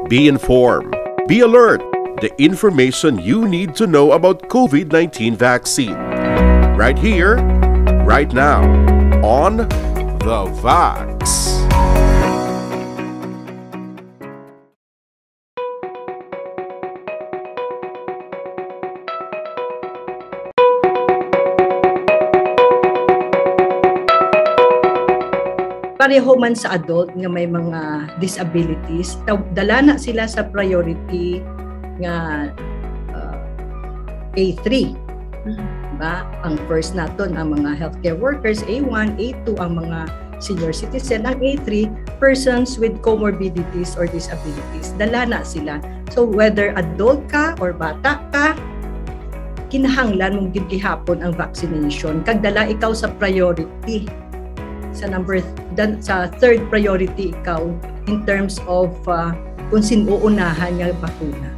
Be informed. Be alert. The information you need to know about COVID-19 vaccine. Right here, right now, on The Vax. Pareho man sa adult nga may mga disabilities, dala na sila sa priority nga A3. Diba? Ang first naton ang mga healthcare workers, A1, A2 ang mga senior citizen, ang A3 persons with comorbidities or disabilities. Dala na sila. So whether adult ka or bata ka, kinahanglan mong gihapon ang vaccination kag dala ikaw sa priority. Sa third priority ikaw in terms of kung sino uunahan nga bakuna.